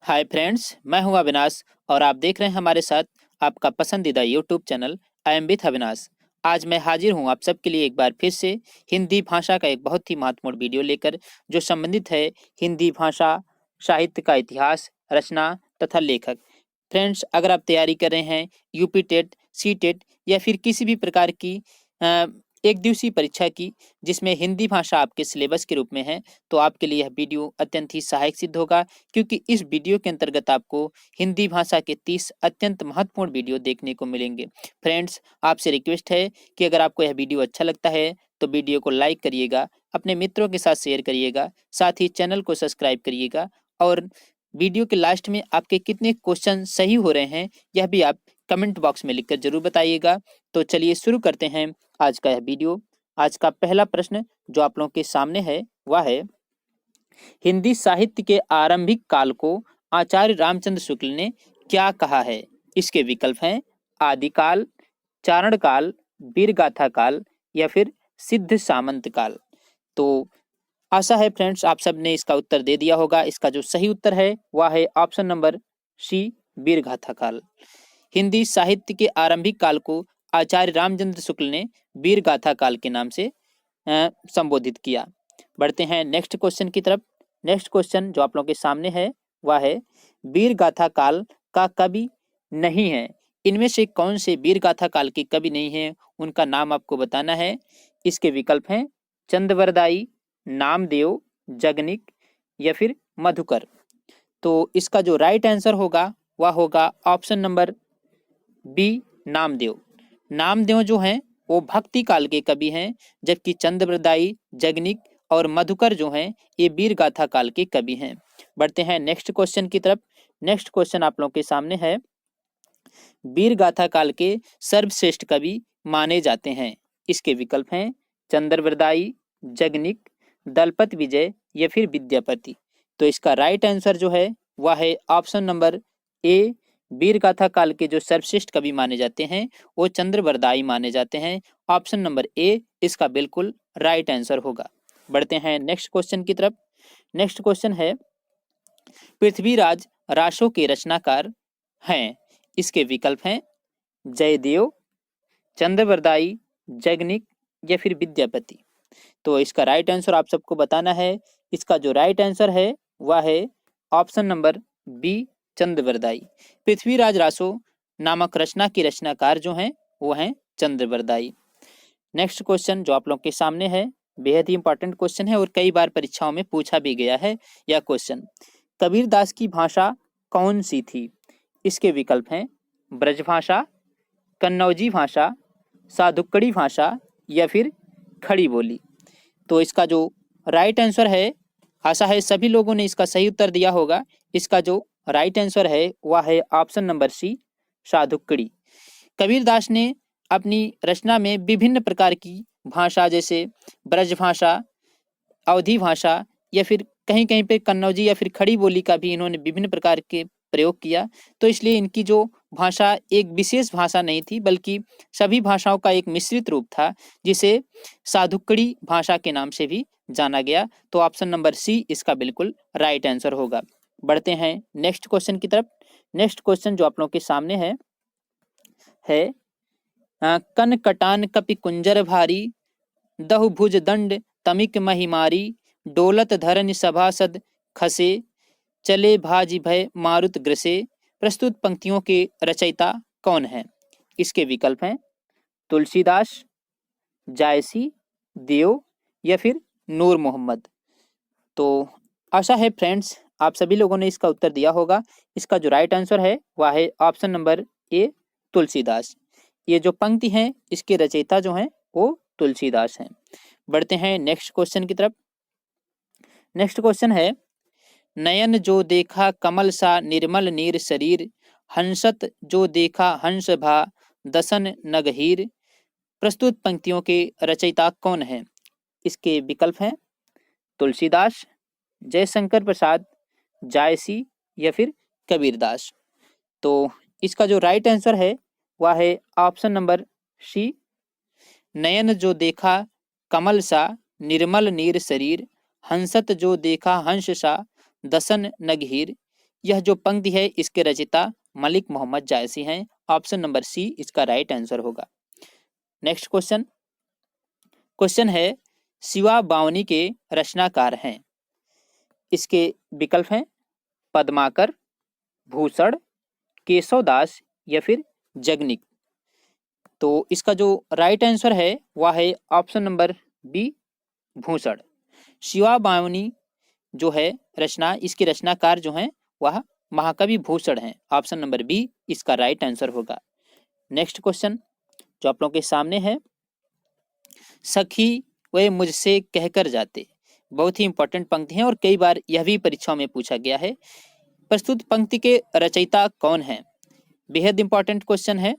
Hi friends, मैं हूं अविनाश और आप देख रहे हैं हमारे साथ आपका पसंदीदा YouTube channel I am with Avinash. आज मैं हाजिर हूं आप सबके लिए एक बार फिर से हिंदी भाषा का एक बहुत ही महत्वपूर्ण वीडियो लेकर, जो संबंधित है हिंदी भाषा साहित्य का इतिहास, रचना तथा लेखक। फ्रेंड्स, अगर आप तैयारी कर रहे हैं यूपी टेट, सी टेट या फिर किसी भी प्रकार की अ, एक दिवसीय परीक्षा की जिसमें हिंदी भाषा आपके सिलेबस के रूप में है, तो आपके लिए यह वीडियो अत्यंत ही सहायक सिद्ध होगा, क्योंकि इस वीडियो के अंतर्गत आपको हिंदी भाषा के 30 अत्यंत महत्वपूर्ण वीडियो देखने को मिलेंगे। फ्रेंड्स, आपसे रिक्वेस्ट है कि अगर आपको यह वीडियो अच्छा लगता है तो वीडियो को लाइक करिएगा, अपने मित्रों के साथ शेयर करिएगा, साथ ही चैनल को सब्सक्राइब करिएगा और वीडियो के लास्ट में आपके कितने क्वेश्चन सही हो रहे हैं यह भी आप कमेंट बॉक्स में लिखकर जरूर बताइएगा। तो चलिए शुरू करते हैं आज का यह वीडियो। आज का पहला प्रश्न जो आप लोगों के सामने है वह है, हिंदी साहित्य के आरंभिक काल को आचार्य रामचंद्र शुक्ल ने क्या कहा है? इसके विकल्प हैं आदिकाल, चारण काल, वीरगाथा काल या फिर सिद्ध सामंत काल। तो आशा है फ्रेंड्स आप सब ने इसका उत्तर दे दिया होगा। इसका जो सही उत्तर है वह है ऑप्शन नंबर सी, वीरगाथा काल। हिंदी साहित्य के आरंभिक काल को आचार्य रामचंद्र शुक्ल ने वीरगाथा काल के नाम से संबोधित किया। बढ़ते हैं नेक्स्ट क्वेश्चन की तरफ। नेक्स्ट क्वेश्चन जो आप लोगों के सामने है वह है, वीरगाथा काल का कवि नहीं है, इनमें से कौन से वीरगाथा काल के कवि नहीं है, उनका नाम आपको बताना है। इसके विकल्प हैं चंद्रवरदाई, नामदेव, जगनिक या फिर मधुकर। तो इसका जो राइट आंसर होगा वह होगा option number B, Namdev. Namdev जो हैं वो भक्ति काल के कवि हैं, जबकि चंद्रवरदाई, जगनिक और मधुकर जो हैं ये वीरगाथा काल के कवि हैं। बढ़ते हैं नेक्स्ट क्वेश्चन की तरफ। नेक्स्ट क्वेश्चन आप लोगों के सामने है, वीरगाथा काल के सर्वश्रेष्ठ कवि माने जाते हैं। इसके विकल्प हैं चंद्रवरदाई, जगनिक, दलपत विजय या फिर विद्यापति। तो इसका राइट आंसर जो है वह है ऑप्शन नंबर ए, वीरगाथा काल के जो सर्वश्रेष्ठ कवि माने जाते हैं वो चंद्रवरदाई माने जाते हैं। ऑप्शन नंबर ए इसका बिल्कुल राइट आंसर होगा। बढ़ते हैं नेक्स्ट क्वेश्चन की तरफ। नेक्स्ट क्वेश्चन है, पृथ्वीराज रासो के रचनाकार हैं। इसके विकल्प हैं जयदेव, चंद्रवरदाई, जगनिक या फिर विद्यापति। तो इसका राइट आंसर आप सबको बताना है। इसका जो राइट आंसर है वह है option number B, Chandbardai. Prithviraj Raso नामक रचना की रचनाकार जो हैं वो हैं चंद्रवरदाई। नेक्स्ट क्वेश्चन जो आप लोग के सामने है बेहद ही इंपॉर्टेंट क्वेश्चन है और कई बार परीक्षाओं में पूछा भी गया है यह क्वेश्चन। कबीरदास की भाषा कौन सी थी? इसके विकल्प हैं ब्रजभाषा, कन्नौजी भाषा, साधुक्कड़ी भाषा या फिर खड़ी बोली। तो इसका जो राइट आंसर है, आशा है सभी लोगों ने इसका सही उत्तर दिया होगा। इसका जो राइट आंसर है वह है ऑप्शन नंबर सी, साधुक्कड़ी। कबीरदास ने अपनी रचना में विभिन्न प्रकार की भाषा जैसे ब्रज भाषा, अवधी भाषा या फिर कहीं कहीं पे कन्नौजी या फिर खड़ी बोली का भी इन्होंने विभिन्न प्रकार के प्रयोग किया। तो इसलिए इनकी जो भाषा एक विशेष भाषा नहीं थी, बल्कि सभी भाषाओं का एक मिश्रित रूप था, जिसे साधुक्कड़ी भाषा के नाम से भी जाना गया। तो ऑप्शन नंबर सी इसका बिल्कुल राइट आंसर होगा। बढ़ते हैं नेक्स्ट क्वेश्चन की तरफ। नेक्स्ट क्वेश्चन जो आप लोगों के सामने है कन कटान कपि कुंजर भारी, दहु भुज दंड तमिक महिमारी, डोलत धरन सभासद खसे, चले भाजी भय मारुत ग्रसे। प्रस्तुत पंक्तियों के रचयिता कौन है? इसके विकल्प हैं तुलसीदास, जायसी, देव या फिर नूर मोहम्मद। तो आशा है फ्रेंड्स आप सभी लोगों ने इसका उत्तर दिया होगा। इसका जो राइट आंसर है वह है ऑप्शन नंबर ए, तुलसीदास। ये जो पंक्ति हैं इसके रचयिता जो हैं वो तुलसीदास हैं। बढ़ते हैं नेक्स्ट क्वेश्चन की तरफ। नेक्स्ट क्वेश्चन है, नयन जो देखा कमल सा निर्मल नीर शरीर, हंसत जो देखा हंस भा दसन नगहीर। प्रस्तुत पंक्तियों के रचयिता कौन है? इसके विकल्प हैं तुलसीदास, जयशंकर प्रसाद, जायसी या फिर कबीरदास। तो इसका जो राइट आंसर है वह है ऑप्शन नंबर सी, नयन जो देखा कमल सा निर्मल नीर शरीर, हंसत जो देखा हंस सा दसन नगहीर। यह जो पंक्ति है इसके रचयिता मलिक मोहम्मद जायसी हैं। ऑप्शन नंबर सी इसका राइट आंसर होगा। नेक्स्ट क्वेश्चन, क्वेश्चन है शिवा बावनी के रचनाकार हैं। इसके विकल्प हैं पद्माकर, भूषण, केशवदास या फिर जगनिक। तो इसका जो राइट आंसर है वह है option number B, Bhushan. Shiva Bavani जो है रचना, इसके रचनाकार जो हैं वह महाकवि भूषण हैं। ऑप्शन नंबर बी इसका राइट आंसर होगा। नेक्स्ट क्वेश्चन जो आप लोगों के सामने है, सखी वे मुझसे कहकर जाते, बहुत ही इंपॉर्टेंट पंक्ति है और कई बार यह भी परीक्षाओं में पूछा गया है। प्रस्तुत पंक्ति के रचयिता कौन हैं? बेहद इंपॉर्टेंट क्वेश्चन है।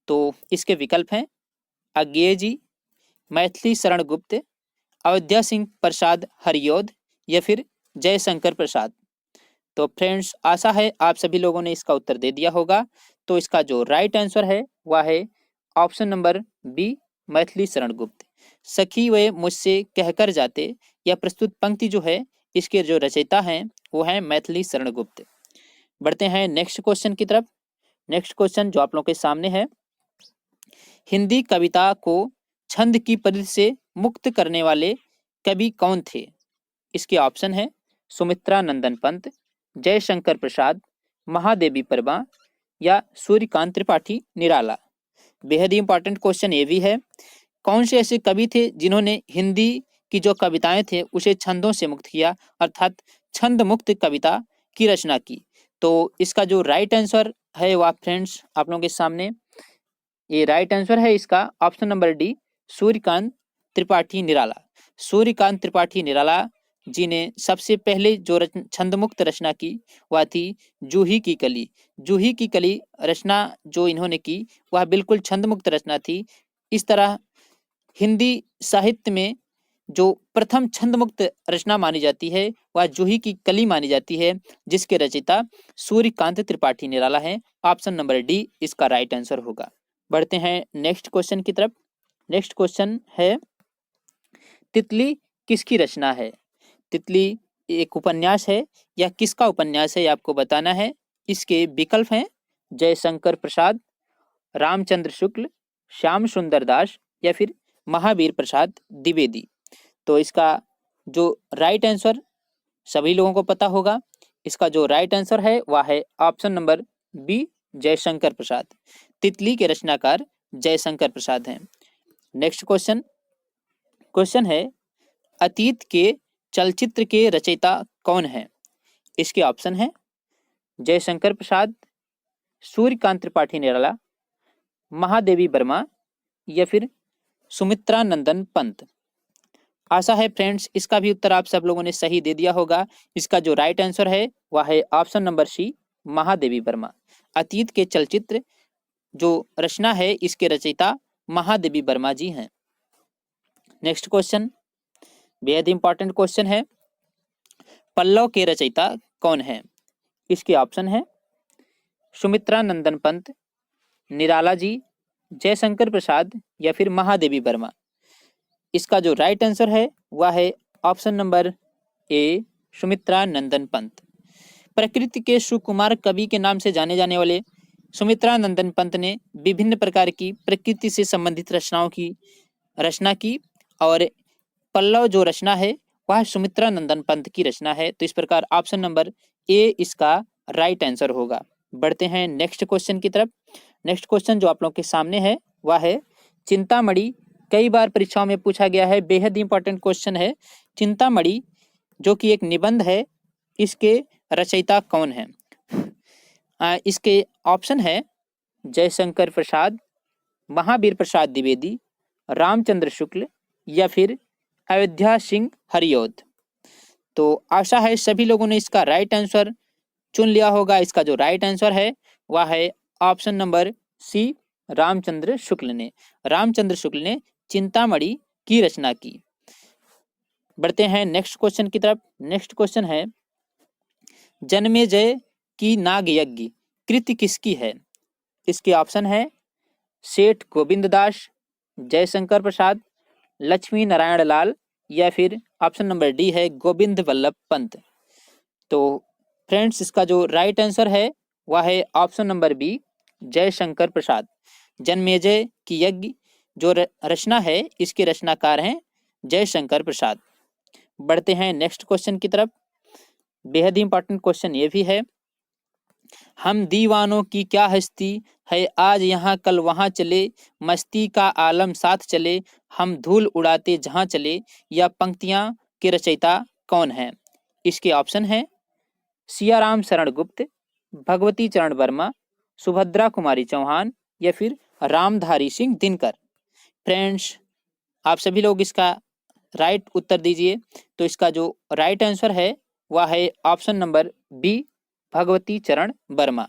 तो इसके विकल्प हैं अज्ञेय जी, मैथिली शरण गुप्त, अयोध्या सिंह प्रसाद हरियोध या फिर जयशंकर प्रसाद। तो फ्रेंड्स आशा है आप सभी लोगों ने इसका उत्तर दे दिया होगा। तो इसका जो राइट आंसर है वह है option number B, Maithili Sharan Gupt. सखी वे मुझसे कहकर जाते, यह प्रस्तुत पंक्ति जो है इसके जो रचयिता हैं वो है मैथिली शरण गुप्त। बढ़ते हैं नेक्स्ट क्वेश्चन की तरफ। नेक्स्ट क्वेश्चन जो आप लोगों के सामने है, हिंदी कविता को छंद की परिधि से मुक्त करने वाले कवि कौन थे? इसके ऑप्शन है सुमित्रा नंदन पंत, जयशंकर प्रसाद, महादेवी वर्मा या सूर्यकांत त्रिपाठी निराला। बेहद ही इंपॉर्टेंट क्वेश्चन ये भी है, कौन से ऐसे कवि थे जिन्होंने हिंदी की जो कविताएं थे उसे छंदों से मुक्त किया, अर्थात छंद मुक्त कविता की रचना की। तो इसका जो राइट आंसर है वह फ्रेंड्स आप लोगों के सामने ये राइट आंसर है इसका option number D, Suryakant Tripathi Nirala. Suryakant Tripathi Nirala ji ने सबसे पहले जो छंद मुक्त रचना की वह थी जूही की कली। जूही की कली रचना जो इन्होंने की वह बिल्कुल छंद मुक्त रचना थी। इस तरह हिंदी साहित्य में जो प्रथम छंद मुक्त रचना मानी जाती है वह जूही की कली मानी जाती है, जिसके रचयिता सूर्यकांत त्रिपाठी निराला है। ऑप्शन नंबर डी इसका राइट आंसर होगा। बढ़ते हैं नेक्स्ट क्वेश्चन की तरफ। नेक्स्ट क्वेश्चन है तितली किसकी रचना है? तितली एक उपन्यास है या किसका उपन्यास है आपको बताना है। इसके विकल्प हैं जयशंकर प्रसाद, रामचंद्र शुक्ल, श्याम सुंदर दास या फिर महावीर प्रसाद द्विवेदी। तो इसका जो राइट आंसर सभी लोगों को पता होगा। इसका जो राइट आंसर है वह है option number B, Jaishankar Prasad. तितली के रचनाकार जयशंकर प्रसाद हैं। नेक्स्ट क्वेश्चन, क्वेश्चन है अतीत के चलचित्र के रचयिता कौन है? इसके ऑप्शन है जयशंकर प्रसाद, सूर्यकांत त्रिपाठी निराला, महादेवी वर्मा या फिर सुमित्रा नंदन पंत। आशा है फ्रेंड्स इसका भी उत्तर आप सब लोगों ने सही दे दिया होगा। इसका जो राइट आंसर है वह है option number C, Mahadevi Verma. Atit ke चलचित्र जो रचना है इसके रचयिता महादेवी वर्मा जी हैं। नेक्स्ट क्वेश्चन बेहद इंपॉर्टेंट क्वेश्चन है, पल्लव के रचयिता कौन है? इसके ऑप्शन है सुमित्रा नंदन पंत, निराला जी, जयशंकर प्रसाद या फिर महादेवी वर्मा। इसका जो राइट आंसर है वह है ऑप्शन नंबर ए, सुमित्रा नंदन पंत। प्रकृति के सुकुमार कवि के नाम से जाने जाने वाले सुमित्रा नंदन पंत ने विभिन्न प्रकार की प्रकृति से संबंधित रचनाओं की रचना की और पल्लव जो रचना है वह सुमित्रा नंदन पंत की रचना है। तो इस प्रकार ऑप्शन नंबर ए इसका राइट आंसर होगा। बढ़ते हैं नेक्स्ट क्वेश्चन की तरफ। नेक्स्ट क्वेश्चन जो आप लोगों के सामने है वह है चिंतामणि। कई बार परीक्षाओं में पूछा गया है, बेहद इंपॉर्टेंट क्वेश्चन है। चिंतामणि जो कि एक निबंध है, इसके रचयिता कौन है? इसके ऑप्शन है जयशंकर प्रसाद, महावीर प्रसाद द्विवेदी, रामचंद्र शुक्ल या फिर अयोध्या सिंह हरियोध। तो आशा है सभी लोगों ने इसका राइट आंसर चुन लिया होगा। इसका जो राइट आंसर है वह है ऑप्शन नंबर सी, रामचंद्र शुक्ल ने। रामचंद्र शुक्ल ने चिंतामणि की रचना की। बढ़ते हैं नेक्स्ट क्वेश्चन की तरफ। नेक्स्ट क्वेश्चन है जन्मेजय की नाग यज्ञ कृति किसकी है? इसके ऑप्शन है सेठ गोविंद दास, जयशंकर प्रसाद, लक्ष्मी नारायण लाल या फिर ऑप्शन नंबर डी है गोविंद वल्लभ पंत। तो फ्रेंड्स, इसका जो राइट आंसर है वह है option number B, Jaishankar Prasad. Janmejay की यज्ञ जो रचना है, इसके रचनाकार हैं जयशंकर प्रसाद। बढ़ते हैं नेक्स्ट क्वेश्चन की तरफ। बेहद इंपॉर्टेंट क्वेश्चन ये भी है। हम दीवानों की क्या हस्ती है, आज यहाँ कल वहाँ चले, मस्ती का आलम साथ चले, हम धूल उड़ाते जहाँ चले, यह पंक्तियां के रचयिता कौन है? इसके ऑप्शन है सियाराम शरण गुप्त, भगवती चरण वर्मा, सुभद्रा कुमारी चौहान या फिर रामधारी सिंह दिनकर। फ्रेंड्स, आप सभी लोग इसका राइट उत्तर दीजिए। तो इसका जो राइट आंसर है वह है ऑप्शन नंबर बी, भगवती चरण वर्मा।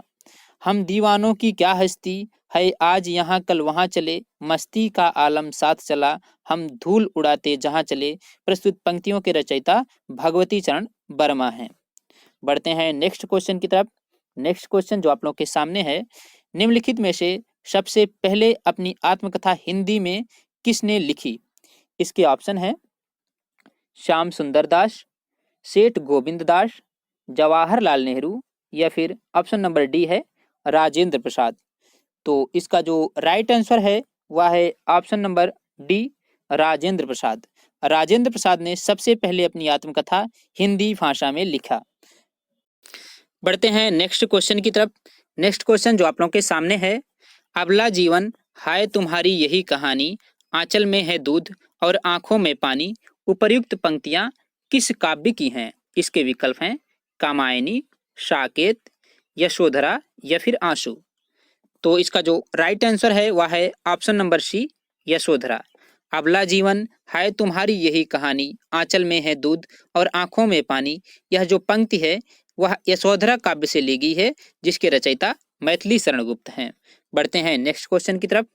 हम दीवानों की क्या हस्ती है, आज यहाँ कल वहाँ चले, मस्ती का आलम साथ चला, हम धूल उड़ाते जहाँ चले, प्रस्तुत पंक्तियों के रचयिता भगवती चरण वर्मा हैं। बढ़ते हैं नेक्स्ट क्वेश्चन की तरफ। नेक्स्ट क्वेश्चन जो आप लोगों के सामने है, निम्नलिखित में से सबसे पहले अपनी आत्मकथा हिंदी में किसने लिखी? इसके ऑप्शन है श्याम सुंदर दास, सेठ गोविंद दास, जवाहरलाल नेहरू या फिर ऑप्शन नंबर डी है राजेंद्र प्रसाद। तो इसका जो राइट आंसर है वह है option number D, Rajendra Prasad. Rajendra Prasad ने सबसे पहले अपनी आत्मकथा हिंदी भाषा में लिखा। बढ़ते हैं नेक्स्ट क्वेश्चन की तरफ। नेक्स्ट क्वेश्चन जो आप लोगों के सामने है, अबला जीवन हाय तुम्हारी यही कहानी, आंचल में है दूध और आंखों में पानी, उपर्युक्त पंक्तियां किस काव्य की हैं? इसके विकल्प हैं कामायनी, साकेत, यशोधरा या फिर आंसू। तो इसका जो राइट आंसर है वह है ऑप्शन नंबर सी, यशोधरा। अबला जीवन हाय तुम्हारी यही कहानी, आंचल में है दूध और आंखों में पानी, यह जो पंक्ति है वह यशोधरा काव्य से ली गई है, जिसके रचयिता मैथिली शरण गुप्त हैं। बढ़ते हैं नेक्स्ट क्वेश्चन की तरफ।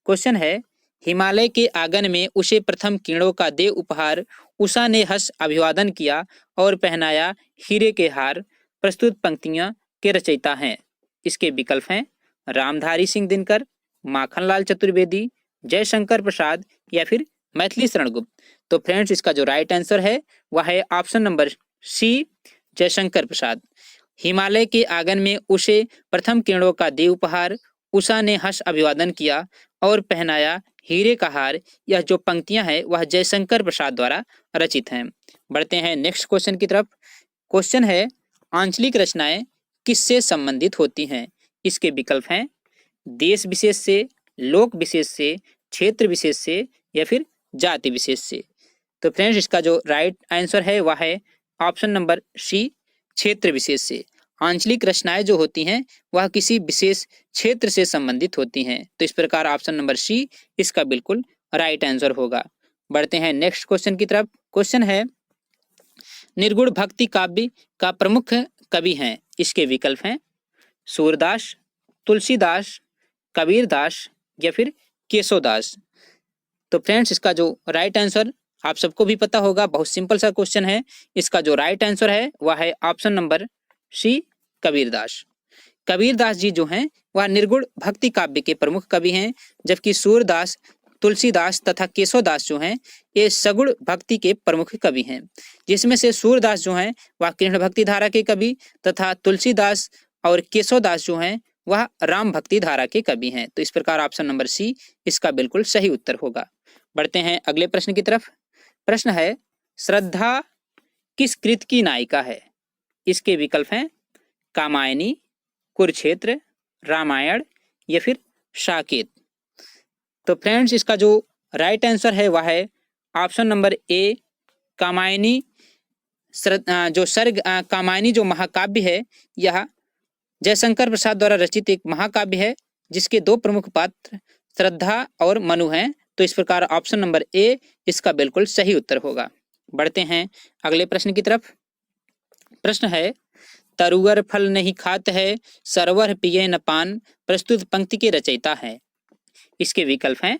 क्वेश्चन है, हिमालय के आंगन में उसे प्रथम किरणों का दे उपहार, उषा ने हंस अभिवादन किया और पहनाया हीरे के हार, प्रस्तुत पंक्तियां के रचयिता हैं? इसके विकल्प हैं रामधारी सिंह दिनकर, माखनलाल चतुर्वेदी, जयशंकर प्रसाद या फिर मैथिली शरण गुप्त। तो फ्रेंड्स, इसका जो राइट आंसर है वह है ऑप्शन नंबर सी, जयशंकर प्रसाद। हिमालय के आंगन में उसे प्रथम किरणों का दे उपहार, उषा ने हंस अभिवादन किया और पहनाया हीरे का हार, यह जो पंक्तियां हैं वह जयशंकर प्रसाद द्वारा रचित हैं। बढ़ते हैं नेक्स्ट क्वेश्चन की तरफ। क्वेश्चन है, आंचलिक रचनाएं किससे संबंधित होती हैं? इसके विकल्प हैं देश विशेष से, लोक विशेष से, क्षेत्र विशेष से या फिर जाति विशेष से। तो फ्रेंड्स, इसका जो राइट आंसर है वह है ऑप्शन नंबर सी, क्षेत्र विशेष से। आंचलिक रचनाएं जो होती हैं वह किसी विशेष क्षेत्र से संबंधित होती हैं। तो इस प्रकार ऑप्शन नंबर सी इसका बिल्कुल राइट आंसर होगा। बढ़ते हैं नेक्स्ट क्वेश्चन की तरफ। क्वेश्चन है, निर्गुण भक्ति काव्य का प्रमुख कवि हैं? इसके विकल्प हैं सूरदास, तुलसीदास, कबीरदास या फिर केशवदास। तो फ्रेंड्स, इसका जो राइट आंसर आप सबको भी पता होगा, बहुत सिंपल सा क्वेश्चन है। इसका जो राइट आंसर है वह है option number C, Kabirdas. Kabirdas ji जो हैं वह निर्गुण भक्ति काव्य के प्रमुख कवि हैं, जबकि सूरदास, तुलसीदास तथा केशवदास जो हैं ये सगुण भक्ति के प्रमुख कवि हैं, जिसमें से सूरदास जो हैं वह कृष्ण भक्ति धारा के कवि तथा तुलसीदास और केशवदास जो हैं वह राम भक्ति धारा के कवि हैं। तो इस प्रकार ऑप्शन नंबर सी इसका बिल्कुल सही उत्तर होगा। बढ़ते हैं अगले प्रश्न की तरफ। प्रश्न है, श्रद्धा किस कृत की नायिका है? इसके विकल्प हैं कामायनी, कुरुक्षेत्र, रामायण या फिर साकेत। तो फ्रेंड्स, इसका जो राइट आंसर है वह है ऑप्शन नंबर ए, कामायनी। कामायनी जो महाकाव्य है यह जयशंकर प्रसाद द्वारा रचित एक महाकाव्य है, जिसके दो प्रमुख पात्र श्रद्धा और मनु हैं। तो इस प्रकार ऑप्शन नंबर ए इसका बिल्कुल सही उत्तर होगा। बढ़ते हैं अगले प्रश्न की तरफ। प्रश्न है, तरुअर फल नहीं खात है, सरवर पिए न पान, प्रस्तुत पंक्ति के रचयिता है? इसके विकल्प हैं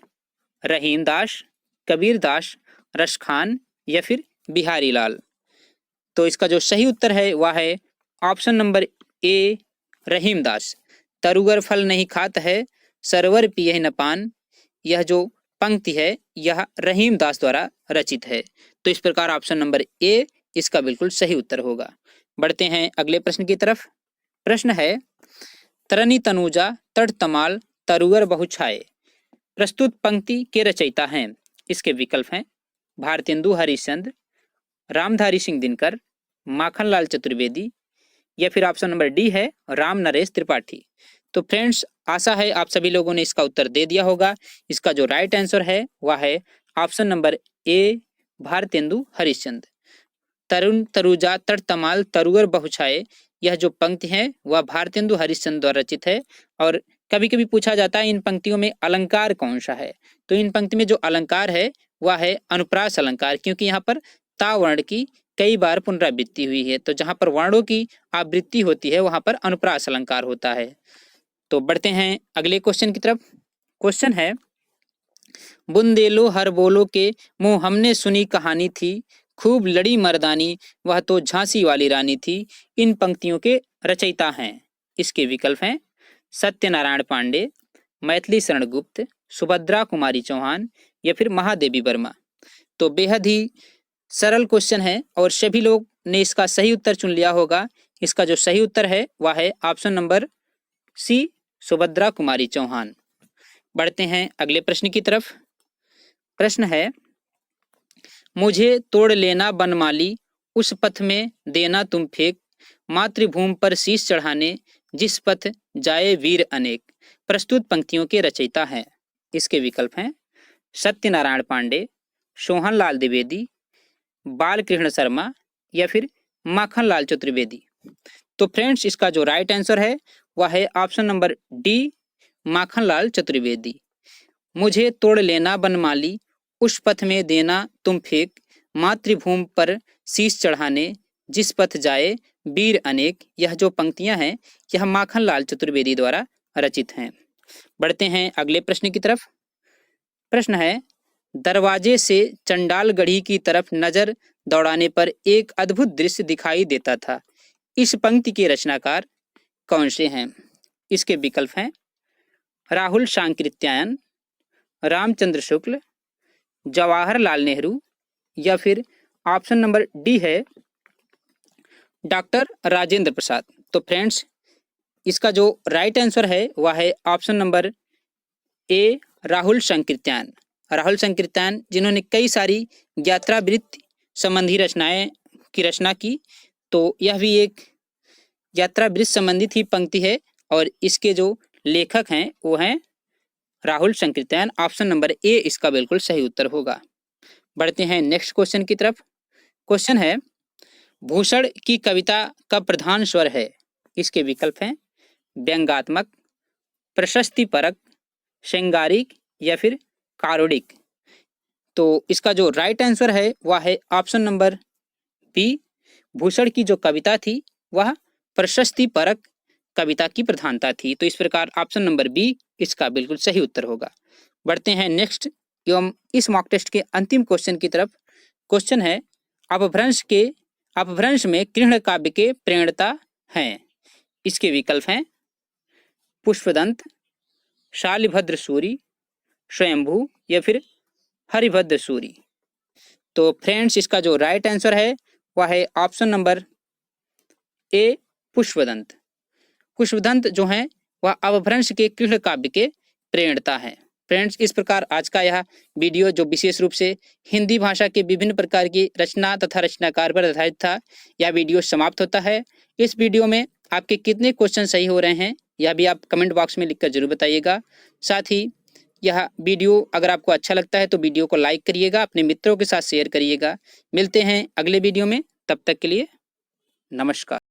रहीम दास, कबीर दास, रसखान या फिर बिहारी लाल। तो इसका जो सही उत्तर है वह है ऑप्शन नंबर ए, रहीम दास। तरुअर फल नहीं खात है, सरवर पिए न पान, यह जो पंक्ति है यह रहीम दास द्वारा रचित है। तो इस प्रकार ऑप्शन नंबर ए इसका बिल्कुल सही उत्तर होगा। बढ़ते हैं अगले प्रश्न की तरफ। प्रश्न है, तरनी तनुजा तट तमाल तरुअर बहुछाए प्रस्तुत पंक्ति के रचयिता हैं। इसके विकल्प हैं भारतेंदु हरिश्चंद्र, रामधारी सिंह दिनकर, माखनलाल चतुर्वेदी या फिर ऑप्शन नंबर डी है राम नरेश त्रिपाठी। तो फ्रेंड्स, आशा है आप सभी लोगों ने इसका उत्तर दे दिया होगा। इसका जो राइट आंसर है वह है option number A Bharatendu Harishchandra. तरुण तरुजा तट तमाल तरुअर बहुछाए, यह जो पंक्ति है वह भारतेंदु हरिश्चंद्र द्वारा रचित है। और कभी कभी पूछा जाता है इन पंक्तियों में अलंकार कौन सा है, तो इन पंक्ति में जो अलंकार है वह है अनुप्रास अलंकार, क्योंकि यहाँ पर ता वर्ण की कई बार पुनरावृत्ति हुई है। तो जहां पर वर्णों की आवृत्ति होती है वहां पर अनुप्रास अलंकार होता है। तो बढ़ते हैं अगले क्वेश्चन की तरफ। क्वेश्चन है, बुंदेलो हर बोलो के मुंह हमने सुनी कहानी थी, खूब लड़ी मर्दानी वह तो झांसी वाली रानी थी। इन पंक्तियों के रचयिता हैं। इसके विकल्प हैं सत्यनारायण पांडे, मैथिली शरण गुप्त, सुभद्रा कुमारी चौहान या फिर महादेवी वर्मा। तो बेहद ही सरल क्वेश्चन है और सभी लोग ने इसका सही उत्तर चुन लिया होगा। इसका जो सही उत्तर है वह है ऑप्शन नंबर सी सुभद्रा कुमारी चौहान। बढ़ते हैं अगले प्रश्न की तरफ। प्रश्न है, मुझे तोड़ लेना बनमाली उस पथ में देना तुम फेंक, मातृभूमि पर शीश चढ़ाने जिस पथ जाए वीर अनेक। प्रस्तुत पंक्तियों के रचयिता हैं। इसके विकल्प हैं सत्यनारायण पांडे, सोहनलाल द्विवेदी, बालकृष्ण शर्मा या फिर माखनलाल चतुर्वेदी। तो फ्रेंड्स, इसका जो राइट आंसर है वह है option number D Makhanlal Chaturvedi. मुझे तोड़ लेना बनमाली उस पथ में देना तुम फेंक, मातृभूमि पर शीश चढ़ाने जिस पथ जाए वीर अनेक। यह जो पंक्तियां हैं यह माखनलाल चतुर्वेदी द्वारा रचित हैं। बढ़ते हैं अगले प्रश्न की तरफ। प्रश्न है, दरवाजे से चंडालगढ़ी की तरफ नजर दौड़ाने पर एक अद्भुत दृश्य दिखाई देता था। इस पंक्ति के रचनाकार कौन से हैं? इसके विकल्प हैं राहुल सांकृत्यायन, रामचंद्र शुक्ल, जवाहरलाल नेहरू या फिर ऑप्शन नंबर डी है डॉक्टर राजेंद्र प्रसाद। तो फ्रेंड्स, इसका जो राइट आंसर है वह है ऑप्शन नंबर ए राहुल सांकृत्यायन। राहुल सांकृत्यायन जिन्होंने कई सारी यात्रावृत्ति संबंधी रचनाएं की रचना की। तो यह भी एक यात्रावृत्ति संबंधित ही पंक्ति है और इसके जो लेखक हैं वो हैं राहुल सांकृत्यायन। ऑप्शन नंबर ए इसका बिल्कुल सही उत्तर होगा। बढ़ते हैं नेक्स्ट क्वेश्चन की तरफ। क्वेश्चन है, भूषण की कविता का प्रधान स्वर है। इसके विकल्प हैं व्यंग्यात्मक, प्रशस्तिपरक, श्रृंगारिक या फिर कारुणिक। तो इसका जो राइट आंसर है वह है ऑप्शन नंबर बी। भूषण की जो कविता थी वह प्रशस्तिपरक कविता की प्रधानता थी। तो इस प्रकार ऑप्शन नंबर बी इसका बिल्कुल सही उत्तर होगा। बढ़ते हैं नेक्स्ट एवं इस मॉक टेस्ट के अंतिम क्वेश्चन की तरफ। क्वेश्चन है, अपभ्रंश में कृष्ण काव्य के प्रेरणता हैं। इसके विकल्प हैं पुष्पदंत, शालिभद्र सूरी, स्वयंभू या फिर हरिभद्र सूरी। तो फ्रेंड्स, इसका जो राइट आंसर है वह है ऑप्शन नंबर ए पुष्पदंत। पुष्पदंत जो हैं वह अपभ्रंश के कृष्ण काव्य के प्रेरणता हैं। फ्रेंड्स, इस प्रकार आज का यह वीडियो जो विशेष रूप से हिंदी भाषा के विभिन्न प्रकार की रचना तथा रचनाकार पर आधारित था, यह वीडियो समाप्त होता है। इस वीडियो में आपके कितने क्वेश्चन सही हो रहे हैं यह भी आप कमेंट बॉक्स में लिखकर जरूर बताइएगा। साथ ही यह वीडियो अगर आपको अच्छा लगता है तो वीडियो को लाइक करिएगा, अपने मित्रों के साथ शेयर करिएगा। मिलते हैं अगले वीडियो में, तब तक के लिए नमस्कार।